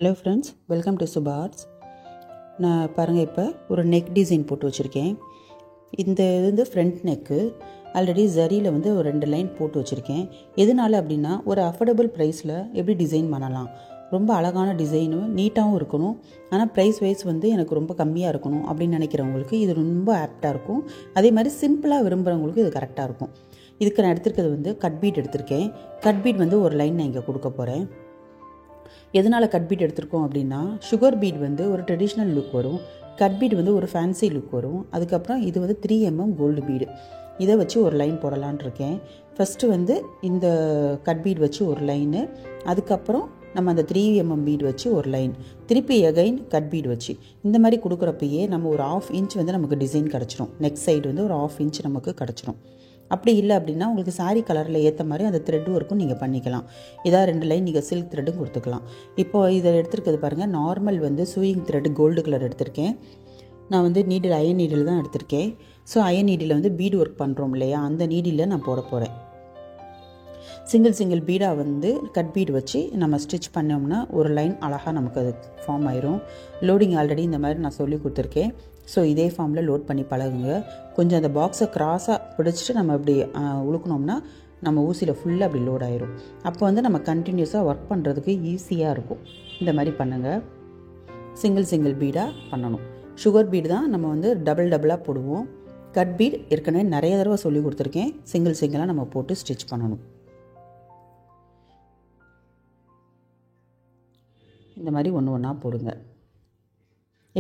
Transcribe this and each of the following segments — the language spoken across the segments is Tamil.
Hello friends, welcome to Subha arts. நான் பாருங்கள், இப்போ ஒரு நெக் டிசைன் போட்டு வச்சுருக்கேன். இந்த இது வந்து ஃப்ரண்ட் நெக்கு. ஆல்ரெடி ஜரியில் வந்து ஒரு 2 லைன் போட்டு வச்சுருக்கேன். எதனால அப்படின்னா, ஒரு அஃபோர்டபுள் ப்ரைஸில் எப்படி டிசைன் பண்ணலாம், ரொம்ப அழகான டிசைனும் நீட்டாகவும் இருக்கணும், ஆனால் ப்ரைஸ் வைஸ் வந்து எனக்கு ரொம்ப கம்மியாக இருக்கணும் அப்படின்னு நினைக்கிறவங்களுக்கு இது ரொம்ப ஆப்டாக இருக்கும். அதே மாதிரி சிம்பிளாக விரும்புகிறவங்களுக்கு இது கரெக்டாக இருக்கும். இதுக்கு நான் எடுத்துருக்கிறது வந்து கட் பீட் எடுத்திருக்கேன். கட் பீட் வந்து ஒரு லைன் நான் இங்கே கொடுக்க போகிறேன். எதனால் கட் பீட் எடுத்திருக்கோம் அப்படின்னா, சுகர் பீட் வந்து ஒரு ட்ரெடிஷ்னல் லுக் வரும், கட் பீட் வந்து ஒரு ஃபேன்சி லுக் வரும். அதுக்கப்புறம் இது வந்து 3mm கோல்டு பீடு. இதை வச்சு ஒரு லைன் போடலான் இருக்கேன். ஃபஸ்ட்டு வந்து இந்த கட் பீட் வச்சு ஒரு லைனு, அதுக்கப்புறம் நம்ம அந்த 3mm பீட் வச்சு ஒரு லைன், திருப்பி எகைன் கட் பீட் வச்சு இந்த மாதிரி கொடுக்குறப்பயே நம்ம ஒரு 1/2 இன்ச் வந்து நமக்கு டிசைன் கிடச்சிரும். நெக் சைடு வந்து ஒரு 1/2 இன்ச் நமக்கு கிடச்சிரும். அப்படி இல்லை அப்படின்னா உங்களுக்கு சாரீ கலரில் ஏற்ற மாதிரி அந்த த்ரெட்டும் இருக்கும், நீங்கள் பண்ணிக்கலாம். இதாக 2 லைன் நீங்கள் சில்க் த்ரெட்டும் கொடுத்துக்கலாம். இப்போது இதை எடுத்துருக்கிறது பாருங்கள், நார்மல் வந்து சூயிங் த்ரெட் கோல்டு கலர் எடுத்திருக்கேன். நான் வந்து நீடில் அயன் நீடில் தான் எடுத்திருக்கேன். ஸோ அயன் நீடில் வந்து பீடு ஒர்க் பண்ணுறோம் இல்லையா, அந்த நீடில் நான் போட போகிறேன். சிங்கிள் பீடாக வந்து கட் பீடு வச்சு நம்ம ஸ்டிச் பண்ணோம்னா ஒரு லைன் அழகாக நமக்கு அது ஃபார்ம் ஆயிரும். லோடிங் ஆல்ரெடி இந்த மாதிரி நான் சொல்லி கொடுத்துருக்கேன். ஸோ இதே ஃபார்மில் லோட் பண்ணி பழகுங்க. கொஞ்சம் அந்த பாக்ஸை க்ராஸாக பிடிச்சிட்டு நம்ம இப்படி உழுக்கணும்னா நம்ம ஊசியில் ஃபுல்லாக அப்படி லோட் ஆயிரும். அப்போ வந்து நம்ம கண்டினியூஸாக ஒர்க் பண்ணுறதுக்கு ஈஸியாக இருக்கும். இந்த மாதிரி பண்ணுங்கள். சிங்கிள் பீடாக பண்ணணும். சுகர் பீடு தான் நம்ம வந்து டபுளாக போடுவோம். கட் பீட் ஏற்கனவே நிறைய தடவை சொல்லி கொடுத்துருக்கேன். சிங்கிளாக நம்ம போட்டு ஸ்டிச் பண்ணணும். இந்த மாதிரி ஒன்றா போடுங்க.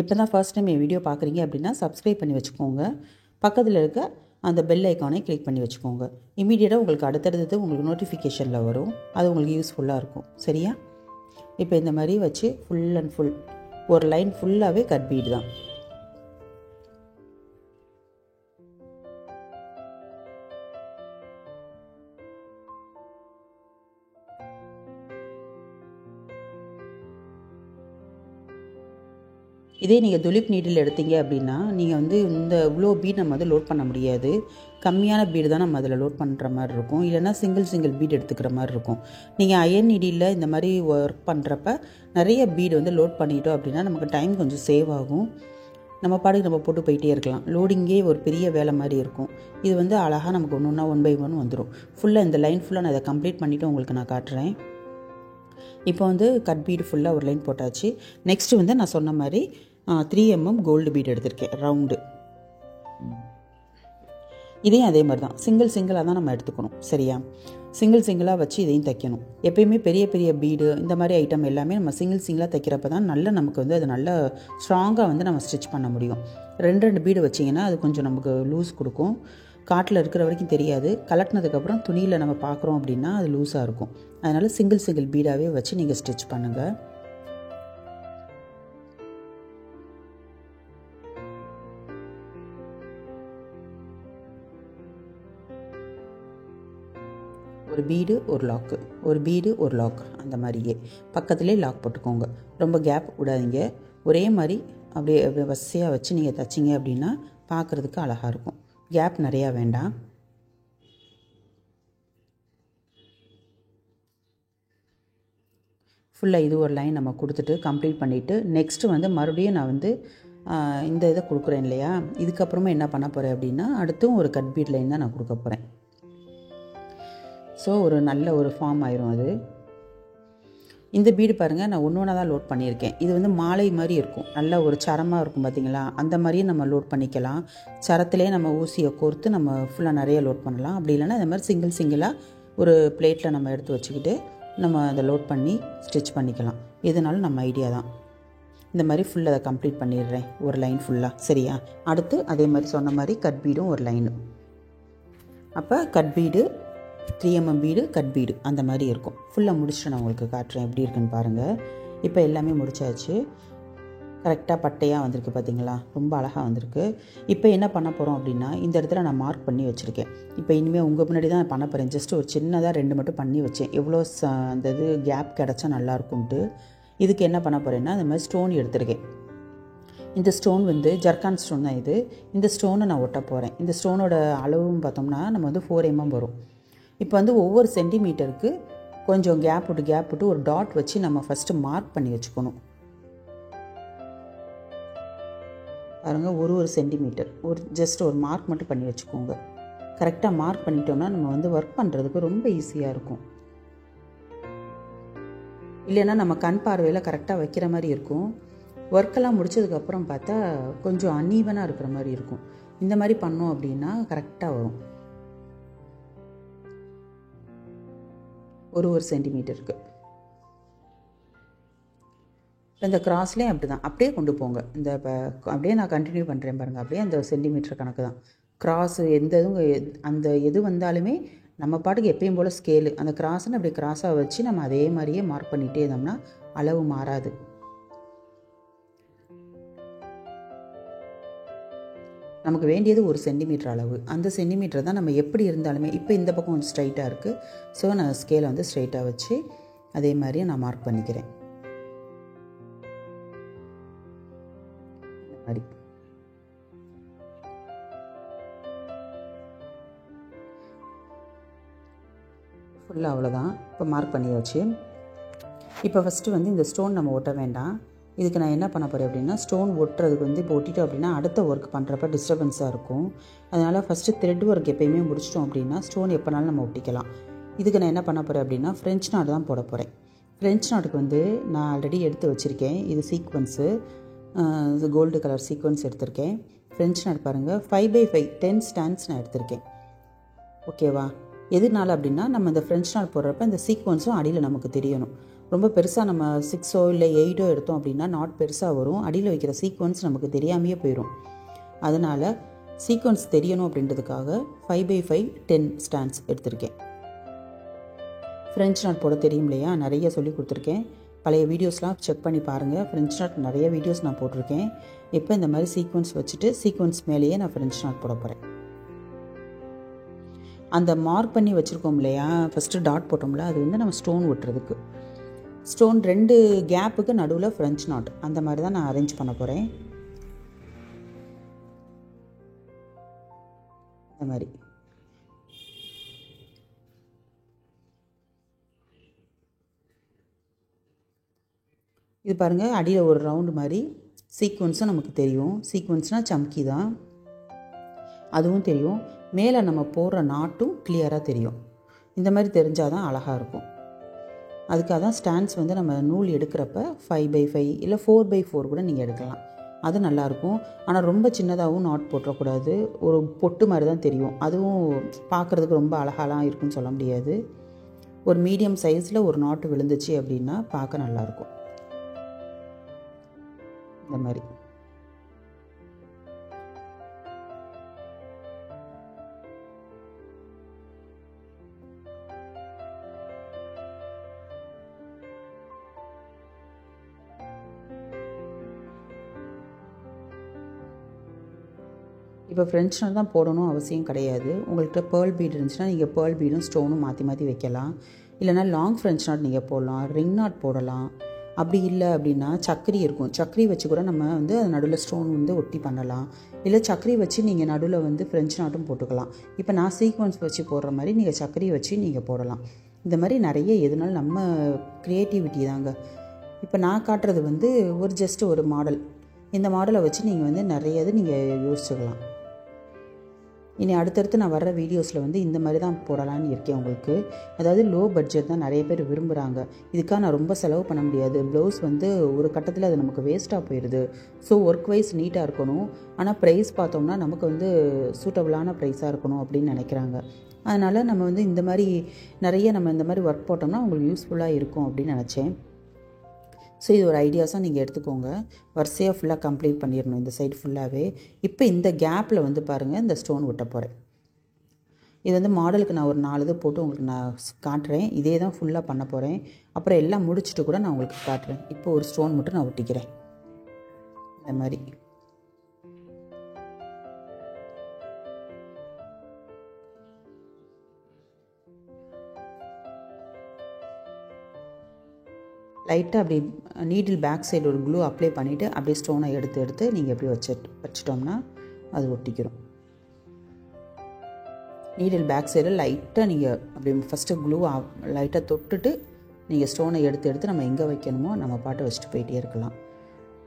இப்போ தான் ஃபர்ஸ்ட் டைம் என் வீடியோ பார்க்குறீங்க அப்படின்னா சப்ஸ்கிரைப் பண்ணி வச்சுக்கோங்க. பக்கத்தில் இருக்க அந்த பெல் ஐக்கானை கிளிக் பண்ணி வச்சுக்கோங்க. இமீடியட்டாக உங்களுக்கு அடுத்தடுத்து உங்களுக்கு நோட்டிஃபிகேஷனில் வரும். அது உங்களுக்கு யூஸ்ஃபுல்லாக இருக்கும். சரியா? இப்போ இந்த மாதிரி வச்சு ஃபுல் அண்ட் ஃபுல் ஒரு லைன் ஃபுல்லாகவே கட் பீட் தான். இதே நீங்கள் துலிப் நீடில் எடுத்தீங்க அப்படின்னா நீங்கள் வந்து இந்த இவ்வளோ பீட் நம்ம வந்து லோட் பண்ண முடியாது. கம்மியான பீடு தான் நம்ம அதில் லோட் பண்ணுற மாதிரி இருக்கும். இல்லைனா சிங்கிள் பீட் எடுத்துக்கிற மாதிரி இருக்கும். நீங்கள் அயன் நீடியில் இந்த மாதிரி ஒர்க் பண்ணுறப்ப நிறைய பீடு வந்து லோட் பண்ணிட்டோம் அப்படின்னா நமக்கு டைம் கொஞ்சம் சேவ் ஆகும். நம்ம பாட்டுக்கு நம்ம போட்டு போயிட்டே இருக்கலாம். லோடிங்கே ஒரு பெரிய வேலை மாதிரி இருக்கும். இது வந்து அழகாக நமக்கு ஒன்று 1 by 1 வந்துடும். ஃபுல்லாக இந்த லைன் ஃபுல்லாக நான் இதை கம்ப்ளீட் பண்ணிவிட்டு உங்களுக்கு நான் காட்டுறேன். இப்போ வந்து கட் பீடு ஃபுல்லாக ஒரு லைன் போட்டாச்சு. நெக்ஸ்ட்டு வந்து நான் சொன்ன மாதிரி 3mm கோல்டு பீட் எடுத்திருக்கேன், ரவுண்டு. இதையும் அதே மாதிரி தான் சிங்கிளாக தான் நம்ம எடுத்துக்கணும். சரியா? சிங்கிளாக வச்சு இதையும் தைக்கணும். எப்பயுமே பெரிய பீடு இந்த மாதிரி ஐட்டம் எல்லாமே நம்ம சிங்கிளாக தைக்கிறப்ப தான் நல்ல நமக்கு வந்து அது நல்ல ஸ்ட்ராங்காக வந்து நம்ம ஸ்டிச் பண்ண முடியும். 2 பீடு வச்சிங்கன்னா அது கொஞ்சம் நமக்கு லூஸ் கொடுக்கும். காட்டில் இருக்கிற வரைக்கும் தெரியாது. கலட்டினதுக்கப்புறம் துணியில் நம்ம பார்க்குறோம் அப்படின்னா அது லூஸாக இருக்கும். அதனால் சிங்கிள் பீடாகவே வச்சு நீங்கள் ஸ்டிச் பண்ணுங்கள். ஒரு பீடு ஒரு லாக்கு, ஒரு பீடு ஒரு லாக், அந்த மாதிரியே பக்கத்துலேயே லாக் போட்டுக்கோங்க. ரொம்ப கேப் விடாதீங்க. ஒரே மாதிரி அப்படியே வரிசையாக வச்சு நீங்கள் தைச்சிங்க அப்படின்னா பார்க்குறதுக்கு அழகாக இருக்கும். கேப் நிறையா வேண்டாம். ஃபுல்லாக இது ஒரு லைன் நம்ம கொடுத்துட்டு கம்ப்ளீட் பண்ணிவிட்டு நெக்ஸ்ட்டு வந்து மறுபடியும் நான் வந்து இந்த இதை கொடுக்குறேன் இல்லையா, இதுக்கப்புறமா என்ன பண்ண போகிறேன் அப்படின்னா அடுத்தும் ஒரு கட் பீட் லைன் தான் நான் கொடுக்க போகிறேன். ஸோ ஒரு நல்ல ஒரு ஃபார்ம் ஆயிரும் அது. இந்த பீடு பாருங்கள், நான் ஒன்று தான் லோட் பண்ணியிருக்கேன். இது வந்து மாலை மாதிரி இருக்கும், நல்ல ஒரு சரமாக இருக்கும் பார்த்தீங்களா, அந்த மாதிரியே நம்ம லோட் பண்ணிக்கலாம். சரத்துலேயே நம்ம ஊசியை கோர்த்து நம்ம ஃபுல்லாக நிறைய லோட் பண்ணலாம். அப்படி இல்லைன்னா இந்த மாதிரி சிங்கிளாக ஒரு பிளேட்டில் நம்ம எடுத்து வச்சுக்கிட்டு நம்ம அதை லோட் பண்ணி ஸ்டிச் பண்ணிக்கலாம். எதுனாலும் நம்ம ஐடியா தான். இந்த மாதிரி ஃபுல்லாக அதை கம்ப்ளீட் பண்ணிடுறேன், ஒரு லைன் ஃபுல்லாக. சரியா? அடுத்து அதே மாதிரி சொன்ன மாதிரி கட் பீடும் ஒரு லைனு. அப்போ cut bead 3mm bead cut bead அந்த மாதிரி இருக்கும். ஃபுல்லாக முடிச்சுட்டு நான் உங்களுக்கு காட்டுறேன் எப்படி இருக்குன்னு பாருங்கள். இப்போ எல்லாமே முடிச்சாச்சு. கரெக்டாக பட்டையாக வந்திருக்கு பார்த்தீங்களா, ரொம்ப அழகாக வந்திருக்கு. இப்போ என்ன பண்ண போகிறோம் அப்படின்னா, இந்த இடத்துல நான் மார்க் பண்ணி வச்சுருக்கேன். இப்போ இனிமேல் உங்கள் முன்னாடி தான் பண்ண போகிறேன். ஜஸ்ட் ஒரு சின்னதாக 2 மட்டும் பண்ணி வச்சேன், எவ்வளோ அந்த இது கேப் கிடச்சா நல்லாயிருக்கும்ட்டு. இதுக்கு என்ன பண்ண போகிறேன்னா, அந்த மாதிரி ஸ்டோன் எடுத்துருக்கேன். இந்த ஸ்டோன் வந்து ஜர்கான் ஸ்டோன் தான் இது. இந்த ஸ்டோனை நான் ஒட்ட போகிறேன். இந்த ஸ்டோனோட அளவும் பார்த்தோம்னா நம்ம வந்து 4mm வரும். இப்போ வந்து ஒவ்வொரு சென்டிமீட்டருக்கு கொஞ்சம் கேப் விட்டு ஒரு டாட் வச்சு நம்ம ஃபஸ்ட்டு மார்க் பண்ணி வச்சுக்கணும். பாருங்கள், ஒரு சென்டிமீட்டர் ஜஸ்ட் ஒரு மார்க் மட்டும் பண்ணி வச்சுக்கோங்க. கரெக்டாக மார்க் பண்ணிட்டோம்னா நம்ம வந்து ஒர்க் பண்ணுறதுக்கு ரொம்ப ஈஸியாக இருக்கும். இல்லைன்னா நம்ம கண் பார்வையில் கரெக்டாக வைக்கிற மாதிரி இருக்கும். ஒர்க்கெல்லாம் முடித்ததுக்கப்புறம் பார்த்தா கொஞ்சம் அன்ஈவனாக இருக்கிற மாதிரி இருக்கும். இந்த மாதிரி பண்ணோம் அப்படின்னா கரெக்டாக வரும். ஒரு சென்டிமீட்டருக்கு. இப்போ இந்த கிராஸ்லேயும் அப்படி தான், அப்படியே கொண்டு போங்க. இந்த இப்போ அப்படியே நான் கண்டினியூ பண்ணுறேன் பாருங்கள். அப்படியே அந்த சென்டிமீட்டர் கணக்கு தான். கிராஸு எந்த அந்த எது வந்தாலுமே நம்ம பாட்டுக்கு எப்பயும் போல் ஸ்கேலு அந்த கிராஸ்ன்னு அப்படியே கிராஸாக வச்சு நம்ம அதே மாதிரியே மார்க் பண்ணிகிட்டே இருந்தோம்னா அளவு மாறாது. நமக்கு வேண்டியது 1 சென்டிமீட்டர் அளவு. அந்த சென்டிமீட்டர் தான் நம்ம எப்படி இருந்தாலுமே, இப்போ இந்த பக்கம் கொஞ்சம் ஸ்ட்ரைட்டாக இருக்குது, ஸோ நான் ஸ்கேலை வந்து ஸ்ட்ரைட்டாக வச்சு அதே மாதிரியே நான் மார்க் பண்ணிக்கிறேன். இந்த மாதிரி ஃபுல்லாக அவ்வளோதான். இப்போ மார்க் பண்ணியாச்சு. இப்போ ஃபஸ்ட்டு வந்து இந்த ஸ்டோன் நம்ம ஒட்ட வேண்டாம். இதுக்கு நான் என்ன பண்ண போகிறேன் அப்படின்னா, ஸ்டோன் ஒட்டுறதுக்கு வந்து இப்போ ஒட்டிட்டோம் அப்படின்னா அடுத்த ஒர்க் பண்ணுறப்ப டிஸ்டர்பன்ஸாக இருக்கும். அதனால் ஃபஸ்ட்டு த்ரெட் ஒர்க் எப்போயுமே முடிச்சிட்டோம் அப்படின்னா ஸ்டோன் எப்போனாலும் நம்ம ஒட்டிக்கலாம். இதுக்கு நான் என்ன பண்ண போகிறேன் அப்படின்னா, ஃப்ரெஞ்ச் நாட் தான் போட போகிறேன். ஃப்ரெஞ்ச் நாட்டுக்கு வந்து நான் ஆல்ரெடி எடுத்து வச்சுருக்கேன். இது சீக்வன்ஸு, இது கோல்டு கலர் சீக்வன்ஸ் எடுத்திருக்கேன். ஃப்ரெஞ்ச் நாட் பாருங்கள், 5x5 10 ஸ்டாண்ட்ஸ் நான் எடுத்திருக்கேன். ஓகேவா? எதுனால அப்படின்னா, நம்ம இந்த ஃப்ரெஞ்ச் நாட் போடுறப்ப இந்த சீக்வன்ஸும் அடியில் நமக்கு தெரியணும். ரொம்ப பெருசாக நம்ம 6 இல்லை 8 எடுத்தோம் அப்படின்னா நாட் பெருசாக வரும். அடியில் வைக்கிற சீக்வன்ஸ் நமக்கு தெரியாமையே போயிடும். அதனால் சீக்வன்ஸ் தெரியணும் அப்படின்றதுக்காக 5x5 10 ஸ்டாண்ட்ஸ் எடுத்திருக்கேன். ஃப்ரெஞ்ச் நாட் போட தெரியும் இல்லையா, நிறைய சொல்லி கொடுத்துருக்கேன். பழைய வீடியோஸ்லாம் செக் பண்ணி பாருங்கள். ஃப்ரெஞ்ச் நாட் நிறைய வீடியோஸ் நான் போட்டிருக்கேன். இப்போ இந்த மாதிரி சீக்வன்ஸ் வச்சுட்டு சீக்வன்ஸ் மேலேயே நான் ஃப்ரெஞ்ச் நாட் போட போகிறேன். அந்த மார்க் பண்ணி வச்சுருக்கோம் இல்லையா, ஃபஸ்ட்டு டாட் போட்டோம்ல, அது வந்து நம்ம ஸ்டோன் ஒட்டுறதுக்கு. ஸ்டோன் 2 கேப்புக்கு நடுவில் ஃப்ரெஞ்ச் நாட் அந்த மாதிரி தான் நான் அரேஞ்ச் பண்ண போகிறேன். இந்த மாதிரி இது பாருங்கள், அடியில் ஒரு ரவுண்டு மாதிரி சீக்வன்ஸும் நமக்கு தெரியும். சீக்வன்ஸ்னால் சம்கி தான், அதுவும் தெரியும். மேலே நம்ம போடுற நாட்டும் கிளியராக தெரியும். இந்த மாதிரி தெரிஞ்சால் தான் அழகாக இருக்கும். அதுக்காக தான் ஸ்டாண்ட்ஸ் வந்து நம்ம நூல் எடுக்கிறப்ப 5x5 இல்லை 4x4 கூட நீங்கள் எடுக்கலாம். அது நல்லாயிருக்கும். ஆனால் ரொம்ப சின்னதாகவும் நாட் போட்டுறக்கூடாது. ஒரு பொட்டு மாதிரி தான் தெரியும். அதுவும் பார்க்குறதுக்கு ரொம்ப அழகாலாம் இருக்குன்னு சொல்ல முடியாது. ஒரு மீடியம் சைஸில் ஒரு நாட்டு விழுந்துச்சு அப்படின்னா பார்க்க நல்லாயிருக்கும். இந்த மாதிரி இப்போ ஃப்ரெஞ்ச் நாட் தான் போடணும் அவசியம் கிடையாது. உங்கள்கிட்ட பேர்ல் பீட் இருந்துச்சுன்னா நீங்கள் பேர்ல் பீடும் ஸ்டோனும் மாற்றி மாற்றி வைக்கலாம். இல்லைனா லாங் ஃப்ரெஞ்ச் நாட் நீங்கள் போடலாம், ரிங் நாட் போடலாம். அப்படி இல்லை அப்படின்னா சக்கரி இருக்கும், சக்கரி வச்சு கூட நம்ம வந்து அது நடுவில் ஸ்டோன் வந்து ஒட்டி பண்ணலாம். இல்லை சக்கரி வச்சு நீங்கள் நடுவில் வந்து ஃப்ரெஞ்ச் நாட்டும் போட்டுக்கலாம். இப்போ நான் சீக்வன்ஸ் வச்சு போடுற மாதிரி நீங்கள் சக்கரி வச்சு நீங்கள் போடலாம். இந்த மாதிரி நிறைய எதுனாலும் நம்ம க்ரியேட்டிவிட்டி தாங்க. இப்போ நான் காட்டுறது வந்து ஜஸ்ட் ஒரு மாடல். இந்த மாடலை வச்சு நீங்கள் வந்து நிறைய இது நீங்கள் யோசிச்சுக்கலாம். இனி அடுத்தடுத்து நான் வர்ற வீடியோஸில் வந்து இந்த மாதிரி தான் போடலான்னு இருக்கேன் உங்களுக்கு. அதாவது லோ பட்ஜெட் தான் நிறைய பேர் விரும்புகிறாங்க. இதுக்காக நான் ரொம்ப செலவு பண்ண முடியாது. ப்ளவுஸ் வந்து ஒரு கட்டத்தில் அது நமக்கு வேஸ்ட்டாக போயிடுது. ஸோ ஒர்க் வைஸ் நீட்டாக இருக்கணும், ஆனால் ப்ரைஸ் பார்த்தோம்னா நமக்கு வந்து சூட்டபுளான ப்ரைஸாக இருக்கணும் அப்படின்னு நினைக்கிறாங்க. அதனால் நம்ம வந்து இந்த மாதிரி நிறைய நம்ம இந்த மாதிரி ஒர்க் போட்டோம்னா உங்களுக்கு யூஸ்ஃபுல்லாக இருக்கும் அப்படின்னு நினச்சேன். ஸோ இது ஒரு ஐடியாஸாக நீங்கள் எடுத்துக்கோங்க. வரிசையாக ஃபுல்லாக கம்ப்ளீட் பண்ணிடணும் இந்த சைடு ஃபுல்லாகவே. இப்போ இந்த கேப்பில் வந்து பாருங்கள், இந்த ஸ்டோன் ஒட்ட போகிறேன். இது வந்து மாடலுக்கு நான் ஒரு 4 இது போட்டு உங்களுக்கு நான் காட்டுறேன். இதே தான் ஃபுல்லாக பண்ண போகிறேன். அப்புறம் எல்லாம் முடிச்சுட்டு கூட நான் உங்களுக்கு காட்டுறேன். இப்போ ஒரு ஸ்டோன் மட்டும் நான் ஒட்டிக்கிறேன். இந்த மாதிரி லைட்டாக அப்படி நீடில் பேக் சைடு ஒரு க்ளூ அப்ளை பண்ணிவிட்டு அப்படியே ஸ்டோனை எடுத்து நீங்கள் எப்படி வச்சிட்டோம்னா அது ஒட்டிக்கிறோம். நீடில் பேக் சைடில் லைட்டாக நீங்கள் அப்படி ஃபஸ்ட்டு க்ளூ லைட்டாக தொட்டுட்டு நீங்கள் ஸ்டோனை எடுத்து நம்ம எங்கே வைக்கணுமோ நம்ம பாட்டை வச்சுட்டு போயிட்டே இருக்கலாம்.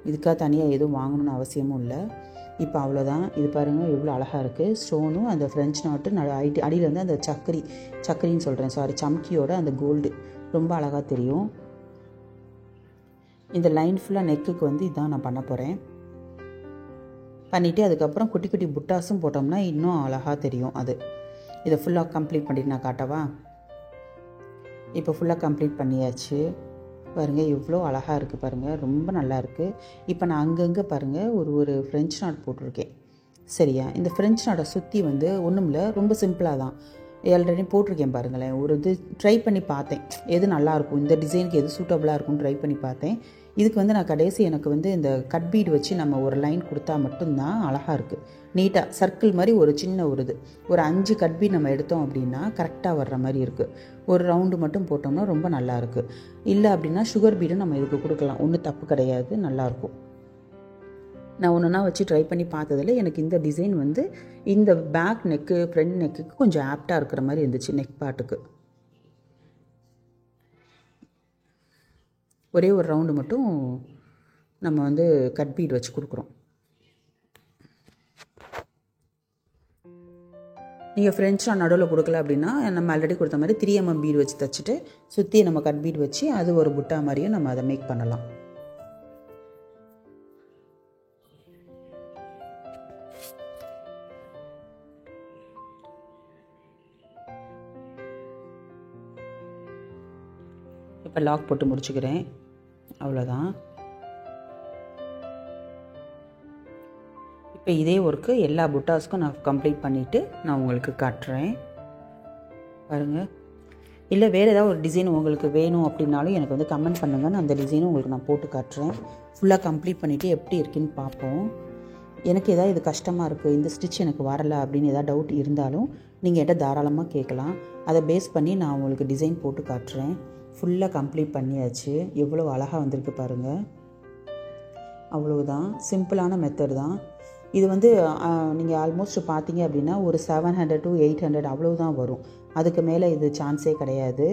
இதுக்காக தனியாக எதுவும் வாங்கணும்னு அவசியமும் இல்லை. இப்போ அவ்வளோதான். இது பாருங்கள் எவ்வளோ அழகாக இருக்குது. ஸ்டோனும் அந்த ஃப்ரெஞ்ச் நாட்டு அடியில் வந்து அந்த சக்கரின்னு சொல்கிறேன் சம்கியோட அந்த கோல்டு ரொம்ப அழகாக தெரியும். இந்த லைன் ஃபுல்லாக நெக்குக்கு வந்து இதான் நான் பண்ண போகிறேன். பண்ணிவிட்டு அதுக்கப்புறம் குட்டி குட்டி புட்டாஸும் போட்டோம்னா இன்னும் அழகாக தெரியும். இதை ஃபுல்லாக கம்ப்ளீட் பண்ணிட்டு நான் காட்டவா? இப்போ ஃபுல்லாக கம்ப்ளீட் பண்ணியாச்சு. பாருங்கள் எவ்வளோ அழகாக இருக்குது பாருங்கள், ரொம்ப நல்லா இருக்குது. இப்போ நான் அங்கங்கே பாருங்கள் ஒரு ஃப்ரெஞ்ச் நாட் போட்டிருக்கேன். சரியா? இந்த ஃப்ரெஞ்ச் நாட்டை சுற்றி வந்து ஒன்றும் இல்லை, ரொம்ப சிம்பிளாக தான் ஆல்ரெடி போட்டிருக்கேன் பாருங்களேன். ஒரு இது ட்ரை பண்ணி பார்த்தேன், எது நல்லாயிருக்கும், இந்த டிசைனுக்கு எது சூட்டபுளாக இருக்கும்னு ட்ரை பண்ணி பார்த்தேன். இதுக்கு வந்து நான் கடைசி எனக்கு வந்து இந்த கட் பீடு வச்சு நம்ம ஒரு லைன் கொடுத்தா மட்டும்தான் அழகாக இருக்குது. நீட்டாக சர்க்கிள் மாதிரி ஒரு சின்ன ஒரு 5 கட் பீட் நம்ம எடுத்தோம் அப்படின்னா கரெக்டாக வர்ற மாதிரி இருக்குது. ஒரு ரவுண்டு மட்டும் போட்டோம்னா ரொம்ப நல்லா இருக்குது. இல்லை அப்படின்னா சுகர் பீடும் நம்ம இதுக்கு கொடுக்கலாம், ஒன்றும் தப்பு கிடையாது, நல்லாயிருக்கும். நான் ஒன்றுனா வச்சு ட்ரை பண்ணி பார்த்ததில் எனக்கு இந்த டிசைன் வந்து இந்த பேக் நெக்கு ஃப்ரண்ட் நெக்குக்கு கொஞ்சம் ஆப்டாக இருக்கிற மாதிரி இருந்துச்சு. நெக் பாட்டுக்கு ஒரே ஒரு ரவுண்டு மட்டும் நம்ம வந்து கட் பீட் வச்சு கொடுக்குறோம். நீங்கள் ஃப்ரெஞ்ச் நான் நடுவில் கொடுக்கல அப்படின்னா நம்ம ஆல்ரெடி கொடுத்த மாதிரி 3mm பீட் வச்சு தைச்சிட்டு சுற்றி நம்ம கட் பீட் வச்சு அது ஒரு புட்டா மாதிரியும் நம்ம அதை மேக் பண்ணலாம். இப்போ லாக் போட்டு முடிச்சுக்கிறேன். அவ்வளோதான். இப்போ இதே ஒர்க்கு எல்லா புட்டாஸ்க்கும் நான் கம்ப்ளீட் பண்ணிவிட்டு நான் உங்களுக்கு காட்டுறேன் பாருங்கள். இல்லை வேறு ஏதாவது ஒரு டிசைன் உங்களுக்கு வேணும் அப்படின்னாலும் எனக்கு வந்து கமெண்ட் பண்ணுங்கள், நான் அந்த டிசைனும் உங்களுக்கு நான் போட்டு காட்டுறேன். ஃபுல்லாக கம்ப்ளீட் பண்ணிவிட்டு எப்படி இருக்குன்னு பார்ப்போம். எனக்கு ஏதாவது இது கஷ்டமாக இருக்குது, இந்த ஸ்டிச் எனக்கு வரலை அப்படின்னு ஏதாவது டவுட் இருந்தாலும் நீங்கள் என்கிட்ட தாராளமாக கேட்கலாம். அதை பேஸ் பண்ணி நான் உங்களுக்கு டிசைன் போட்டு காட்டுறேன். ஃபுல்லாக கம்ப்ளீட் பண்ணியாச்சு. எவ்வளோ அழகாக வந்திருக்கு பாருங்கள். அவ்வளவுதான், சிம்பிளான மெத்தட் தான் இது. வந்து நீங்கள் ஆல்மோஸ்ட் பார்த்தீங்க அப்படின்னா ஒரு 700 to 800 அவ்வளவுதான் வரும். அதுக்கு மேலே இது சான்ஸே கிடையாது.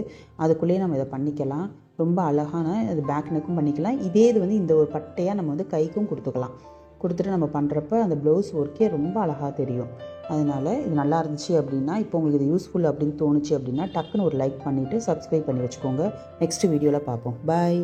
அதுக்குள்ளேயே நம்ம இதை பண்ணிக்கலாம். ரொம்ப அழகான இது பேக் நெக்கும் பண்ணிக்கலாம். இதே இது வந்து இந்த ஒரு பட்டையாக நம்ம வந்து கைக்கும் கொடுத்துட்டு நம்ம பண்ணுறப்ப அந்த ப்ளவுஸ் ஒர்க்கே ரொம்ப அழகாக தெரியும். அதனால் இது நல்லா இருந்துச்சு அப்படின்னா, இப்போ உங்களுக்கு இது யூஸ்ஃபுல் அப்படின்னு தோணுச்சு அப்படின்னா டக்குன்னு ஒரு லைக் பண்ணிவிட்டு சப்ஸ்கிரைப் பண்ணி வச்சுக்கோங்க. நெக்ஸ்ட் வீடியோவில் பார்ப்போம். பாய்.